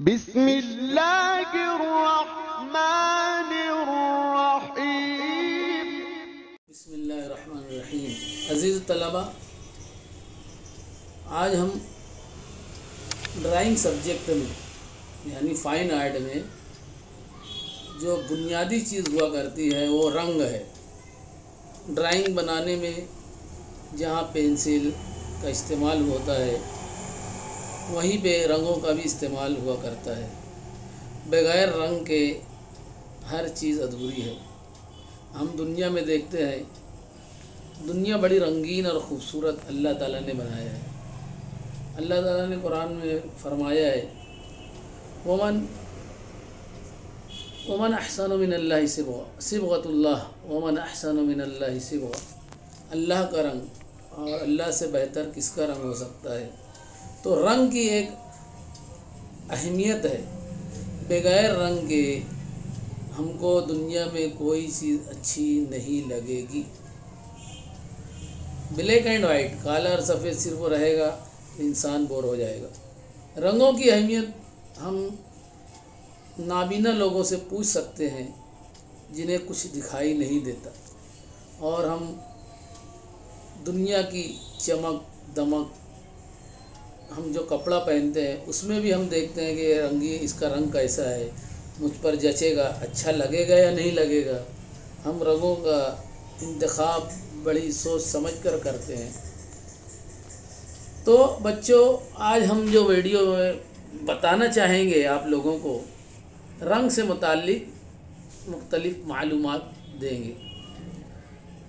बिस्मिल्लाहिर्रहमानिर्रहीम। बिस्मिल्लाहिर्रहमानिर्रहीम। अज़ीज़ तलबा, आज हम ड्राइंग सब्जेक्ट में यानी फ़ाइन आर्ट में जो बुनियादी चीज़ हुआ करती है वो रंग है। ड्राइंग बनाने में जहाँ पेंसिल का इस्तेमाल होता है वहीं पे रंगों का भी इस्तेमाल हुआ करता है। बग़ैर रंग के हर चीज़ अधूरी है। हम दुनिया में देखते हैं, दुनिया बड़ी रंगीन और ख़ूबसूरत अल्लाह ताला ने बनाया है। अल्लाह ताला ने कुरान में फरमाया है, वमन अहसन मिनल्लाहि सिबगतुल्लाह वमन अहसन मिनल्लाहि सिबगा। अल्लाह का रंग और अल्लाह से बेहतर किसका रंग हो सकता है। तो रंग की एक अहमियत है। बग़ैर रंग के हमको दुनिया में कोई चीज़ अच्छी नहीं लगेगी। ब्लैक एंड वाइट, काला और सफ़ेद सिर्फ रहेगा तो इंसान बोर हो जाएगा। रंगों की अहमियत हम नाबीना लोगों से पूछ सकते हैं जिन्हें कुछ दिखाई नहीं देता, और हम दुनिया की चमक दमक, हम जो कपड़ा पहनते हैं उसमें भी हम देखते हैं कि रंगी इसका रंग कैसा है, मुझ पर जचेगा, अच्छा लगेगा या नहीं लगेगा। हम रंगों का इंतखाब बड़ी सोच समझ कर करते हैं। तो बच्चों, आज हम जो वीडियो में बताना चाहेंगे आप लोगों को, रंग से मुताल्लिक मुख्तलिफ मालूमात देंगे।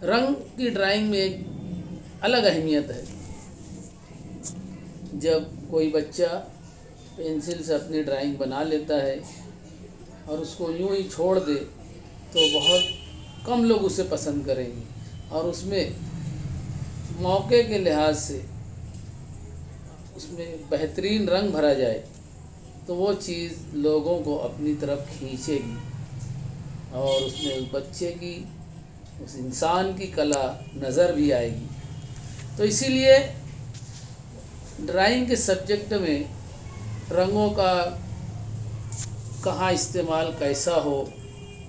रंग की ड्राइंग में एक अलग अहमियत है। जब कोई बच्चा पेंसिल से अपनी ड्राइंग बना लेता है और उसको यूं ही छोड़ दे तो बहुत कम लोग उसे पसंद करेंगे, और उसमें मौके के लिहाज से उसमें बेहतरीन रंग भरा जाए तो वो चीज़ लोगों को अपनी तरफ खींचेगी और उसमें उस बच्चे की, उस इंसान की कला नज़र भी आएगी। तो इसीलिए ड्राइंग के सब्जेक्ट में रंगों का कहाँ इस्तेमाल कैसा हो,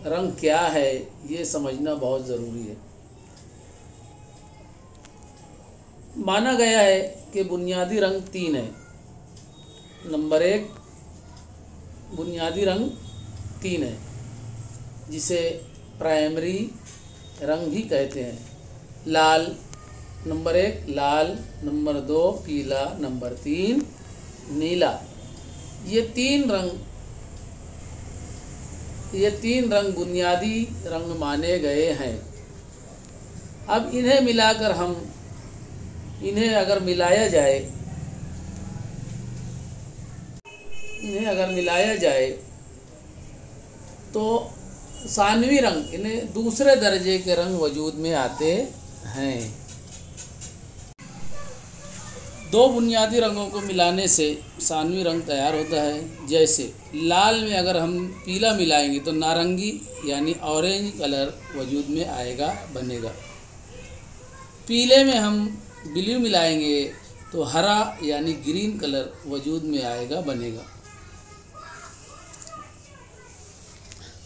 रंग क्या है, ये समझना बहुत ज़रूरी है। माना गया है कि बुनियादी रंग 3 है। नंबर 1, बुनियादी रंग 3 है जिसे प्राइमरी रंग भी कहते हैं। लाल नंबर 1 लाल, नंबर 2 पीला, नंबर 3 नीला। ये तीन रंग बुनियादी रंग माने गए हैं। अब इन्हें मिलाकर इन्हें अगर मिलाया जाए तो सानवी रंग, इन्हें दूसरे दर्जे के रंग वजूद में आते हैं। 2 बुनियादी रंगों को मिलाने से सानवी रंग तैयार होता है। जैसे लाल में अगर हम पीला मिलाएंगे तो नारंगी यानी ऑरेंज कलर वजूद में बनेगा। पीले में हम ब्लू मिलाएंगे तो हरा यानी ग्रीन कलर वजूद में बनेगा।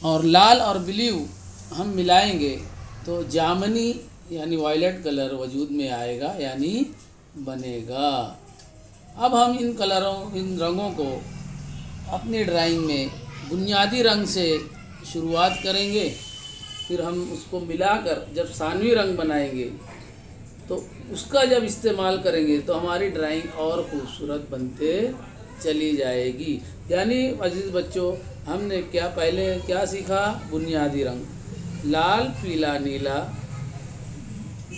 और लाल और ब्लू हम मिलाएंगे तो जामनी यानी वायलेट कलर वजूद में यानी बनेगा। अब हम इन रंगों को अपनी ड्राइंग में बुनियादी रंग से शुरुआत करेंगे, फिर हम उसको मिलाकर जब सानवी रंग बनाएंगे तो उसका जब इस्तेमाल करेंगे तो हमारी ड्राइंग और ख़ूबसूरत बनते चली जाएगी। यानी अजीज़ बच्चों, हमने पहले क्या सीखा? बुनियादी रंग लाल पीला नीला।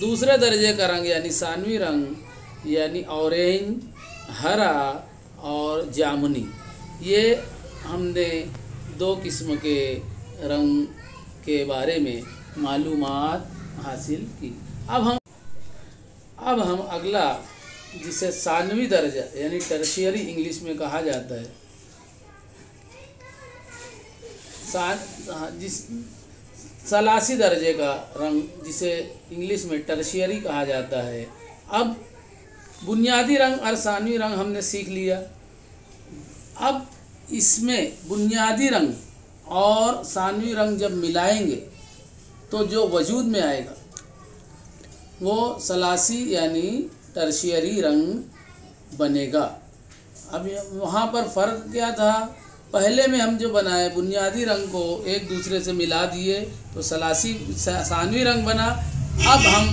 दूसरे दर्जे का रंग यानी सानवी रंग यानी ऑरेंज, हरा और जामुनी। ये हमने 2 किस्म के रंग के बारे में मालूमात हासिल की। अब हम अगला, जिसे सानवी दर्जा यानी टर्शियरी इंग्लिश में कहा जाता है, सलासी दर्जे का रंग जिसे इंग्लिश में टर्शियरी कहा जाता है। अब बुनियादी रंग और सानवी रंग हमने सीख लिया। अब इसमें बुनियादी रंग और सानवी रंग जब मिलाएंगे तो जो वजूद में आएगा वो सलासी यानी टर्शियरी रंग बनेगा। अब वहाँ पर फ़र्क क्या था, पहले में हम जो बनाए बुनियादी रंग को एक दूसरे से मिला दिए तो सलासी सानवी रंग बना। अब हम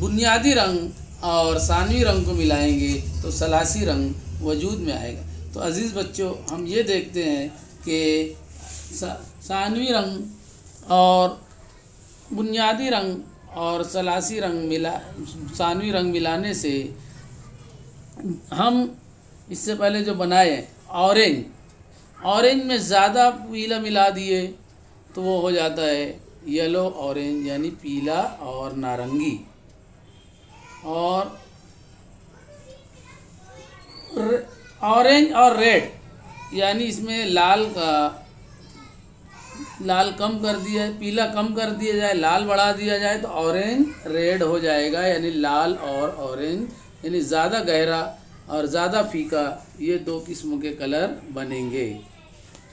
बुनियादी रंग और सानवी रंग को मिलाएंगे तो सलासी रंग वजूद में आएगा। तो अज़ीज़ बच्चों, हम ये देखते हैं कि सानवी रंग और बुनियादी रंग और सलासी रंग सानवी रंग मिलाने से हम इससे पहले जो बनाए ऑरेंज में ज़्यादा पीला मिला दिए तो वो हो जाता है येलो ऑरेंज यानी पीला और नारंगी। और ऑरेंज और रेड यानी इसमें लाल कम कर दिया, पीला कम कर दिया जाए, लाल बढ़ा दिया जाए तो ऑरेंज रेड हो जाएगा, यानी लाल और ऑरेंज, यानी ज़्यादा गहरा और ज़्यादा फीका, ये दो किस्मों के कलर बनेंगे।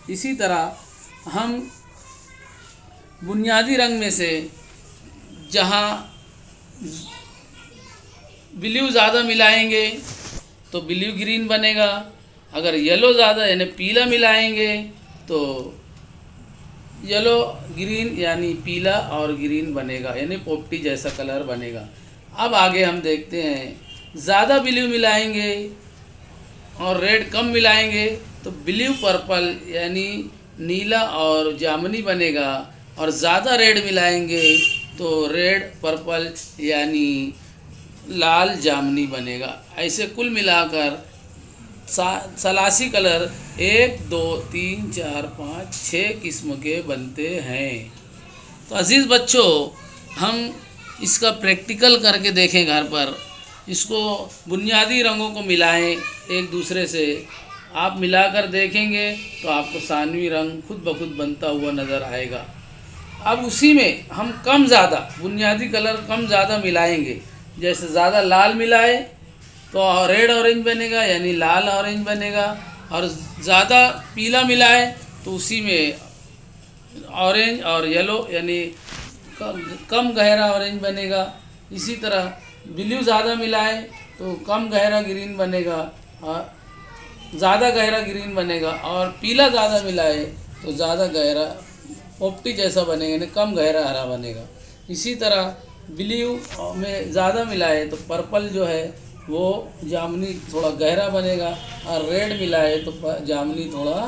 इसी तरह हम बुनियादी रंग में से जहाँ ब्लू ज़्यादा मिलाएंगे तो ब्लू ग्रीन बनेगा, अगर येलो ज़्यादा यानी पीला मिलाएंगे तो येलो ग्रीन यानी पीला और ग्रीन बनेगा, यानी पोपटी जैसा कलर बनेगा। अब आगे हम देखते हैं, ज़्यादा ब्लू मिलाएंगे और रेड कम मिलाएंगे तो ब्लू पर्पल यानी नीला और जामुनी बनेगा, और ज़्यादा रेड मिलाएंगे तो रेड पर्पल यानी लाल जामुनी बनेगा। ऐसे कुल मिलाकर सलासी कलर 1 2 3 4 5 6 किस्म के बनते हैं। तो अज़ीज़ बच्चों, हम इसका प्रैक्टिकल करके देखें घर पर। इसको बुनियादी रंगों को मिलाएं एक दूसरे से, आप मिलाकर देखेंगे तो आपको सानवी रंग खुद ब खुद बनता हुआ नज़र आएगा। अब उसी में हम कम ज़्यादा बुनियादी कलर कम ज़्यादा मिलाएंगे, जैसे ज़्यादा लाल मिलाए तो रेड ऑरेंज बनेगा यानी लाल ऑरेंज बनेगा, और ज़्यादा पीला मिलाए तो उसी में ऑरेंज और येलो यानी कम गहरा ऑरेंज बनेगा। इसी तरह ब्लू ज़्यादा मिलाए तो कम गहरा ग्रीन बनेगा और ज़्यादा गहरा ग्रीन बनेगा, और पीला ज़्यादा मिलाए तो ज़्यादा गहरा पोपटी जैसा बनेगा यानी कम गहरा हरा बनेगा। इसी तरह ब्लू में ज़्यादा मिलाए तो पर्पल जो है वो जामुनी थोड़ा गहरा बनेगा, और रेड मिलाए तो जामुनी थोड़ा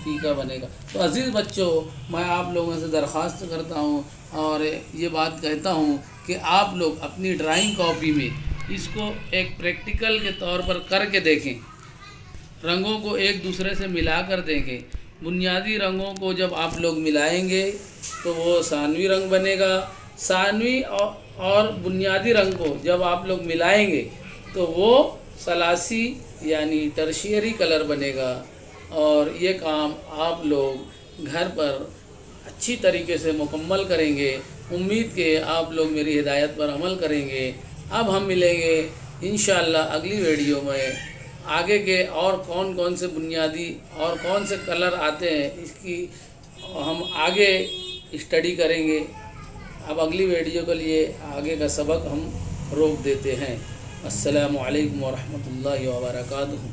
फीका बनेगा। तो अज़ीज़ बच्चों, मैं आप लोगों से दरख्वास्त करता हूँ और ये बात कहता हूँ कि आप लोग अपनी ड्राइंग कॉपी में इसको एक प्रैक्टिकल के तौर पर करके देखें, रंगों को एक दूसरे से मिला कर देखें। बुनियादी रंगों को जब आप लोग मिलाएंगे तो वो सानवी रंग बनेगा, सानवी और बुनियादी रंग को जब आप लोग मिलाएंगे तो वो सलासी यानी टर्शियरी कलर बनेगा। और ये काम आप लोग घर पर अच्छी तरीके से मुकम्मल करेंगे। उम्मीद के आप लोग मेरी हिदायत पर अमल करेंगे। अब हम मिलेंगे इंशाअल्लाह अगली वीडियो में, आगे के और कौन कौन से बुनियादी और कौन से कलर आते हैं इसकी हम आगे स्टडी करेंगे। अब अगली वीडियो के लिए आगे का सबक हम रोक देते हैं। अस्सलामु अलैकुम व रहमतुल्लाहि व बरकातुहू।